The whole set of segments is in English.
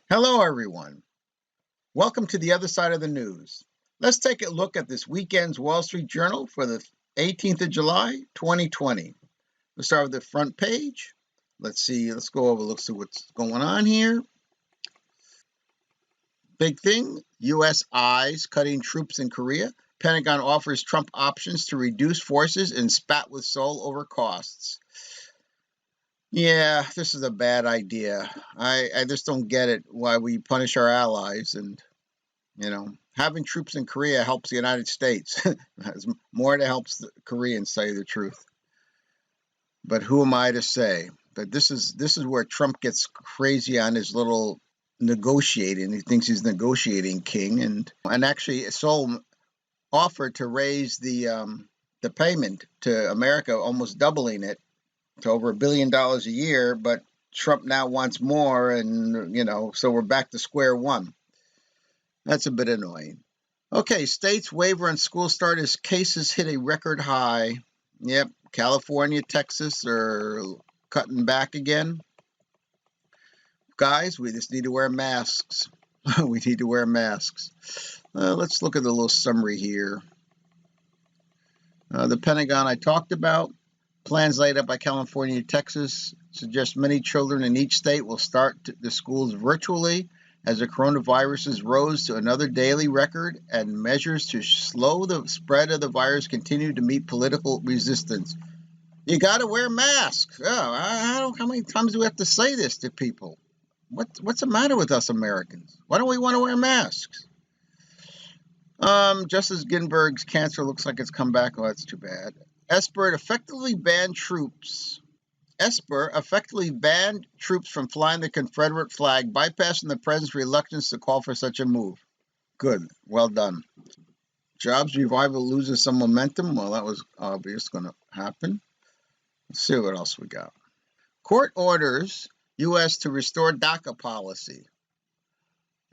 Hello, everyone. Welcome to the other side of the news. Let's take a look at this weekend's Wall Street Journal for the 18th of July, 2020. Let's start with the front page. Let's see what's going on here. Big thing, U.S. eyes cutting troops in Korea. Pentagon offers Trump options to reduce forces and spat with Seoul over costs. Yeah, this is a bad idea. I just don't get it why we punish our allies, and having troops in Korea helps the United States. More it helps the Koreans, tell you the truth. But who am I to say? But this is where Trump gets crazy on his little negotiating. He thinks he's negotiating king, and actually Seoul offered to raise the payment to America, almost doubling it to over $1 billion a year. But Trump now wants more, and so we're back to square one. That's a bit annoying. Okay, states waiver on school start as cases hit a record high. Yep, California, Texas are cutting back again. Guys, we just need to wear masks. We need to wear masks. Let's look at the little summary here. The Pentagon I talked about. Plans laid out by California and Texas suggest many children in each state will start the schools virtually as the coronavirus rose to another daily record, and measures to slow the spread of the virus continue to meet political resistance. You got to wear masks. How many times do we have to say this to people? What's the matter with us Americans? Why don't we want to wear masks? Justice Ginsburg's cancer looks like it's come back. Oh, that's too bad. Esper effectively banned troops from flying the Confederate flag, bypassing the president's reluctance to call for such a move. Good. Well done. Jobs revival loses some momentum. Well, that was obvious going to happen. Let's see what else we got. Court orders U.S. to restore DACA policy.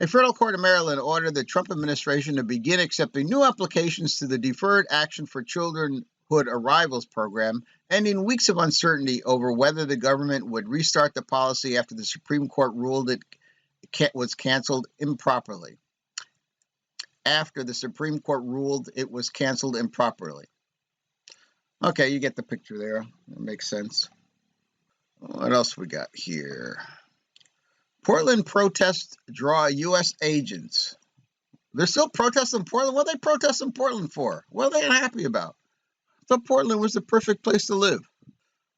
A federal court in Maryland ordered the Trump administration to begin accepting new applications to the Deferred Action for Childhood Arrivals program, ending weeks of uncertainty over whether the government would restart the policy after the Supreme Court ruled it was canceled improperly. Okay, you get the picture there. That makes sense. What else we got here? Portland protests draw U.S. agents. They're still protesting Portland? What are they protesting Portland for? What are they unhappy about? I thought Portland was the perfect place to live.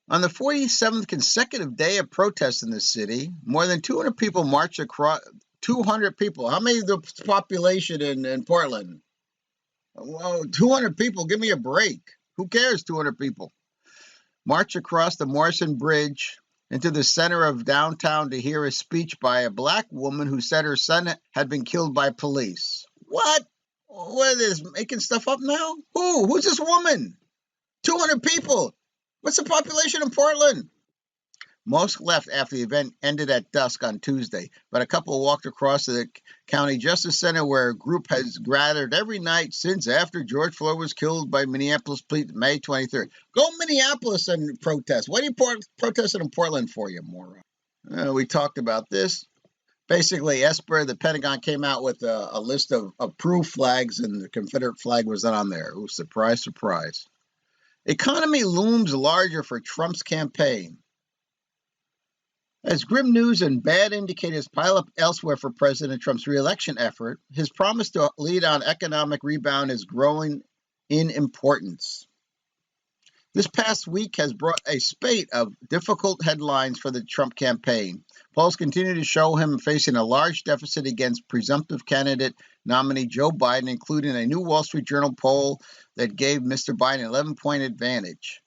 On the 47th consecutive day of protests in the city, more than 200 people marched across. 200 people. How many is the population in Portland? Well, 200 people. Give me a break. Who cares, 200 people? March across the Morrison Bridge into the center of downtown to hear a speech by a black woman who said her son had been killed by police. What? What is this, making stuff up now? Who's this woman? 200 people. What's the population in Portland? Most left after the event ended at dusk on Tuesday, but a couple walked across to the County Justice Center, where a group has gathered every night since after George Floyd was killed by Minneapolis police May 23rd. Go Minneapolis and protest. What are you protesting in Portland for, you moron? We talked about this. Basically, Esper, the Pentagon, came out with a list of approved flags, and the Confederate flag was not on there. Ooh, surprise, surprise. Economy looms larger for Trump's campaign. As grim news and bad indicators pile up elsewhere for President Trump's re-election effort, his promise to lead on economic rebound is growing in importance. This past week has brought a spate of difficult headlines for the Trump campaign. Polls continue to show him facing a large deficit against presumptive candidate nominee Joe Biden, including a new Wall Street Journal poll that gave Mr. Biden an 11-point advantage.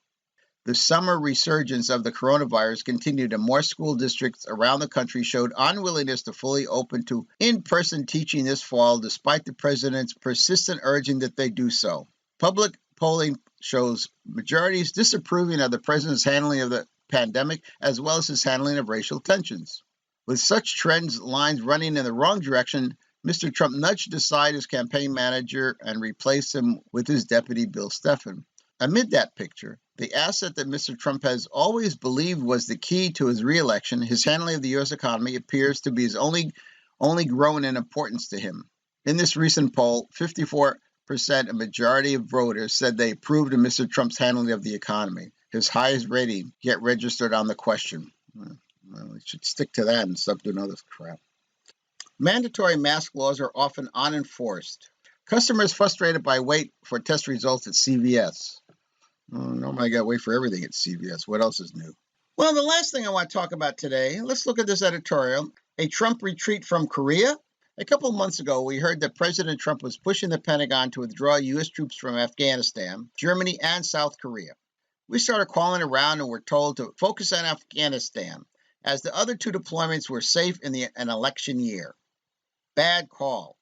The summer resurgence of the coronavirus continued, and more school districts around the country showed unwillingness to fully open to in-person teaching this fall, despite the president's persistent urging that they do so. Public polling shows majorities disapproving of the president's handling of the pandemic, as well as his handling of racial tensions. With such trends lines running in the wrong direction, Mr. Trump nudged aside his campaign manager and replaced him with his deputy, Bill Stephan. Amid that picture, the asset that Mr. Trump has always believed was the key to his re-election, his handling of the U.S. economy, appears to be his only only grown in importance to him. In this recent poll, 54% a majority of voters said they approved of Mr. Trump's handling of the economy, his highest rating yet registered on the question. Well, we should stick to that and stop doing all this crap. Mandatory mask laws are often unenforced. Customers frustrated by wait for test results at CVS. Normally I got to wait for everything at CVS. What else is new? Well, the last thing I want to talk about today, let's look at this editorial. A Trump retreat from Korea. A couple of months ago, we heard that President Trump was pushing the Pentagon to withdraw U.S. troops from Afghanistan, Germany, and South Korea. We started calling around and were told to focus on Afghanistan, as the other two deployments were safe in an election year. Bad call.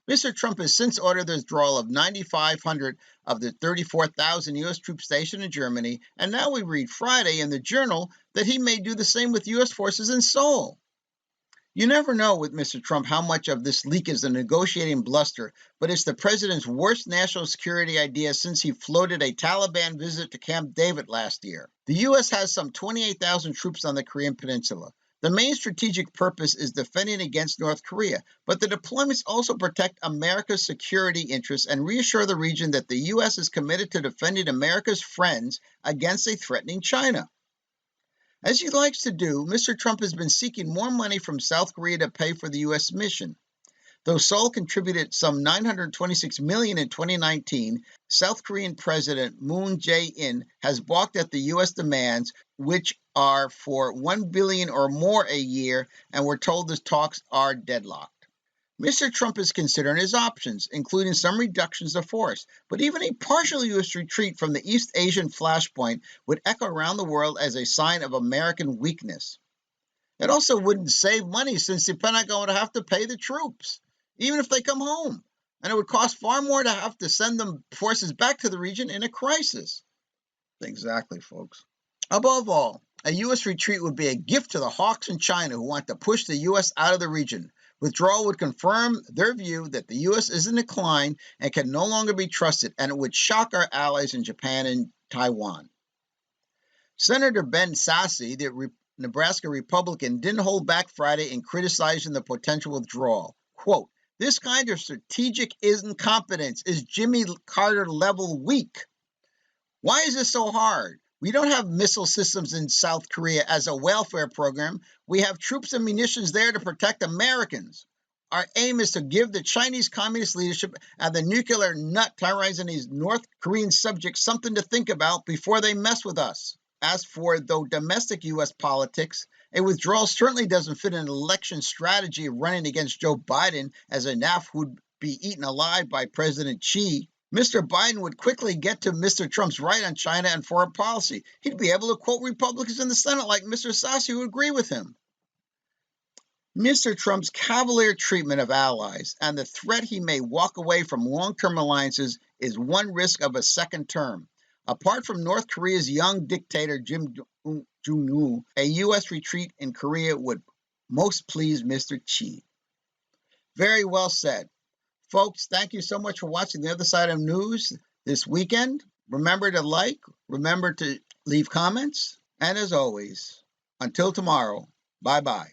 Mr. Trump has since ordered the withdrawal of 9,500 of the 34,000 U.S. troops stationed in Germany, and now we read Friday in the Journal that he may do the same with U.S. forces in Seoul. You never know with Mr. Trump how much of this leak is a negotiating bluster, but it's the president's worst national security idea since he floated a Taliban visit to Camp David last year. The U.S. has some 28,000 troops on the Korean Peninsula. The main strategic purpose is defending against North Korea, but the deployments also protect America's security interests and reassure the region that the U.S. is committed to defending America's friends against a threatening China. As he likes to do, Mr. Trump has been seeking more money from South Korea to pay for the U.S. mission. Though Seoul contributed some $926 million in 2019, South Korean President Moon Jae-in has balked at the U.S. demands, which are for $1 billion or more a year, and we're told the talks are deadlocked. Mr. Trump is considering his options, including some reductions of force, but even a partial U.S. retreat from the East Asian flashpoint would echo around the world as a sign of American weakness. It also wouldn't save money since the Pentagon would have to pay the troops, even if they come home, and it would cost far more to have to send them forces back to the region in a crisis. Exactly, folks. Above all, a U.S. retreat would be a gift to the hawks in China who want to push the U.S. out of the region. Withdrawal would confirm their view that the U.S. is in decline and can no longer be trusted, and it would shock our allies in Japan and Taiwan. Senator Ben Sasse, the Nebraska Republican, didn't hold back Friday in criticizing the potential withdrawal. Quote, "This kind of strategic incompetence is Jimmy Carter level weak. Why is this so hard? We don't have missile systems in South Korea as a welfare program. We have troops and munitions there to protect Americans. Our aim is to give the Chinese Communist leadership and the nuclear nut terrorizing these North Korean subjects something to think about before they mess with us. As for, though, domestic U.S. politics, a withdrawal certainly doesn't fit an election strategy of running against Joe Biden as a NAF who'd be eaten alive by President Xi. Mr. Biden would quickly get to Mr. Trump's right on China and foreign policy. He'd be able to quote Republicans in the Senate like Mr. Sasse who agree with him. Mr. Trump's cavalier treatment of allies and the threat he may walk away from long-term alliances is one risk of a second term. Apart from North Korea's young dictator Kim Jong-un, a U.S. retreat in Korea would most please Mr. Xi. Very well said. Folks, thank you so much for watching The Other Side of News this weekend. Remember to like, remember to leave comments, and as always, until tomorrow, bye-bye.